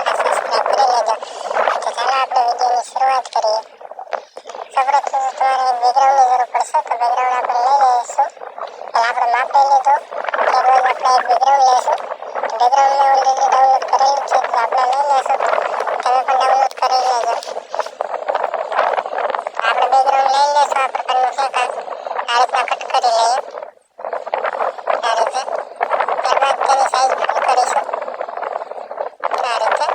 ખાસ સબસ્ક્રાઈબ કરી લેજો. તો ચાલો આપણે વિડીયોની શરૂઆત કરીએ. સૌપ્રથમ તમારે બેકગ્રાઉન્ડની જરૂર પડશે, તો બેકગ્રાઉન્ડ આપણે લઈ લઈશું. આપણે માપી લીધું, ત્યારબાદ આપણે એક બેકગ્રાઉન્ડ લઈશું. બેકગ્રાઉન્ડ મેં ઓલરેડી ડાઉનલોડ કરેલું છે, તો આપણે લઈ લઈશું. તમે પણ ડાઉનલોડ કરી લેજો. આપણે બેકગ્રાઉન્ડ લઈ લઈશું. આ પ્રકારનું છે કાંઈ આ રીતના કટ કરી લઈએ, આ રીતે. ત્યારબાદ તેની સાઈઝ ફૂલ કરીશું, આ રીતે.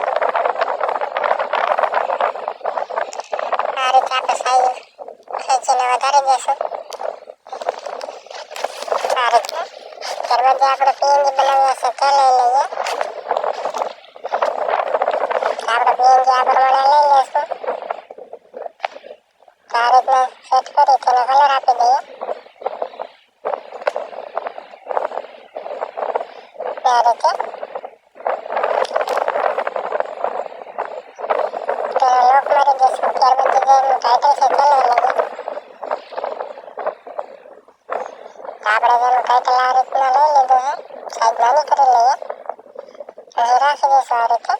આ રીતે આપણે સાઈઝ ખેંચીને વધારી દઈશું, આ રીતે. ત્યારબાદ જે આપણે પીએનજી બનાવ્યા છે તે લઈ લઈએ. આપણે પીએનજી આ પ્રમાણે લઈ લઈશું. આ રીતના સેટ કરી તેને કલર આપી દઈએ, આ રીતે. તેને લોક મારી દઈશું. ત્યારબાદ જે એનું ટાઇટલ છે તે લઈ લઈએ. આપણે જેનું ટાઇટલ આ રીતના લઈ લીધું છે, સાઈઝ નાની કરી લઈએ, અહીં રાખી દઈશું આ રીતે.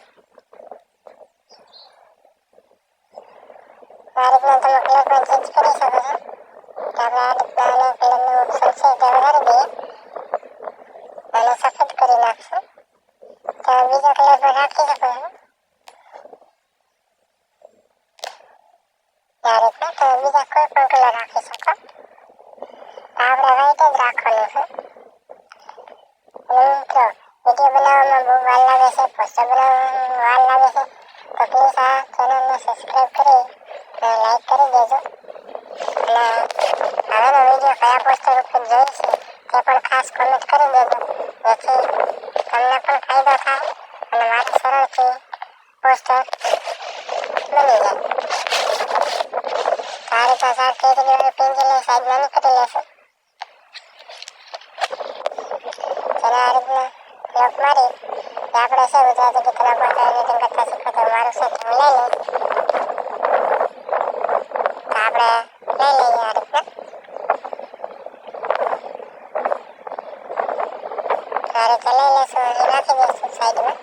આ રીતના તમે કલર પણ ચેન્જ કરી શકો છો. આપણે આ રીતના આના કલરનું ઓપ્શન છે તે વધારી દઈએ, અને સફેદ કરી નાખશું. તમે બીજા કલર પણ રાખી શકો છો, આ રીતના. તમે બીજા કોઈ પણ કલર રાખી શકો. આપણે વ્હાઈટ જ રાખવાનું છે. અને મિત્રો, વિડીયો બનાવવામાં બહુ વાર લાગે છે, પોસ્ટર બનાવવામાં વાર લાગે છે, તો પ્લીઝ આ ચેનલને સબસ્ક્રાઈબ કરી લાઈક કરી દેજો. અને હવેનો વિડીયો કયા પોસ્ટર ઉપર જોઈ છે તે પણ ખાસ કોમેન્ટ કરી દેજો, જેથી તમને પણ ફાયદો થાય અને મારે સરળથી પોસ્ટર બની જાય. આ રીતે 4 કેટેગરીવાળી પેન્સિલ લઈ સાઈઝ નાની કરી લેશું. તેને આ રીતના લોક મારી જે આપણે છે ગુજરાતી ગીતના પોસ્ટર એડિટિંગ કરતા શીખો તો મારું છે હું લઈ લઈશ. તો આપણે લઈ લઈએ આ રીતના. આ રીતે લઈ લઈશું, અહીં નાખી દઈશું સાઈડમાં.